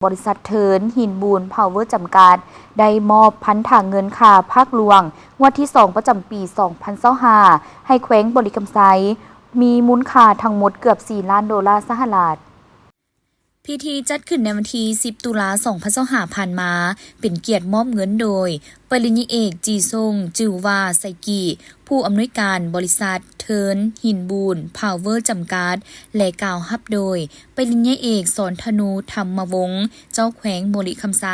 บริษัทเทิร์นหินบูนพาวเวอร์จำกัดได้มอบพันธะเงินค่าภาคหลวงงวดที่ 2 ประจำปี 2025ให้แขวงบริคำไซมีมูลค่าทั้งหมดเกือบ 4 ล้านดอลลาร์สหรัฐพิธีจัดขึ้นในวันที่ 10 ตุลา 2025 ผ่านมา เป็นเกียรติมอบเงินโดย ปริญญาเอกจีซงจือวาไซกิผู้อำนวยการบริษัทเทิร์นหินบูนพาวเวอร์จำกัดและกล่าวรับโดย ปริญญาเอกสอนธนูธรรมวงศ์เจ้าแขวงบริคำไซ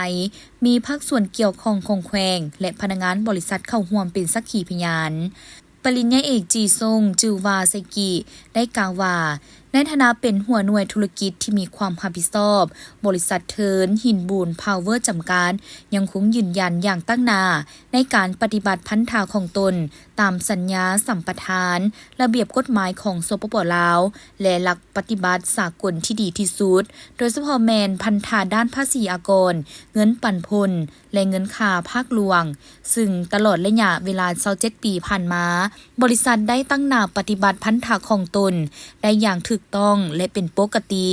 มีภาคส่วนเกี่ยวข้องของแขวงและพนักงานบริษัทเข้าร่วมเป็นสักขีพยานปริญญาเอกจีซงจือวาไซกิได้กล่าวว่าในฐานะเป็นหัวหน่วยธุรกิจที่มีความรับผิดชอบบริษัทเทิร์นหินบูนพาวเวอร์จำกัดยังคงยืนยันอย่างตั้งหน้าในการปฏิบัติพันธะของตนตามสัญญาสัมปทานระเบียบกฎหมายของสปป.ลาวและหลักปฏิบัติสากลที่ดีที่สุดโดยเฉพาะแมนพันธะด้านภาษีอากรเงินปันผลและเงินค่าภาคหลวงซึ่งตลอดระยะเวลา27 ปีผ่านมาบริษัทได้ตั้งหน้าปฏิบัติพันธะของตนได้อย่างถูกต้องและเป็นปกติ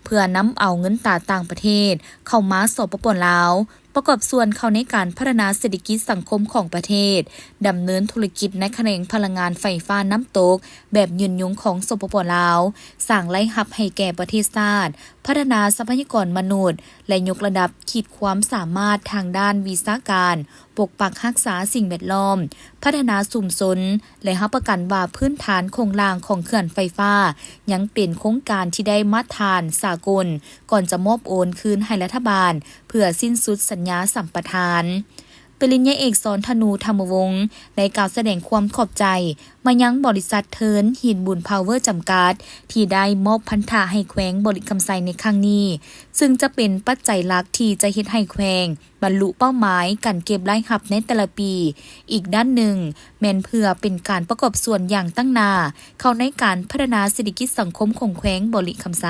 เพื่อนำเอาเงินตราต่างประเทศเข้ามาสปป.ลาวประกอบส่วนเข้าในการพัฒนาเศรษฐกิจสังคมของประเทศดำเนินธุรกิจในแขนงพลังงานไฟฟ้าน้ำตกแบบยืนยงของสปป.ลาวสร้างรายรับให้แก่ประเทศชาติพัฒนาทรัพยากรมนุษย์และยกระดับขีดความสามารถทางด้านวิชาการปกปักรักษาสิ่งแวดล้อมพัฒนาชุมชนและรับประกันว่าพื้นฐานโครงสร้างของเขื่อนไฟฟ้ายังเป็นโครงการที่ได้มาตรฐานสากลก่อนจะมอบโอนคืนให้รัฐบาลเพื่อสิ้นสุดสัญญาสัมปทานปริญญาเอกสอนธนูธรรมวงศ์ได้กล่าวแสดงความขอบใจมายังบริษัทเทิร์นหินบุญพาวเวอร์จำกัดที่ได้มอบพันธะให้แขวงบริคำไซในครั้งนี้ซึ่งจะเป็นปัจจัยหลักที่จะเฮ็ดให้แขวงบรรลุเป้าหมายการเก็บรายรับในแต่ละปีอีกด้านหนึ่งแม้นเพื่อเป็นการประกอบส่วนอย่างตั้งหน้าเข้าในการพัฒนาเศรษฐกิจสังคมของแขวงบริคำไซ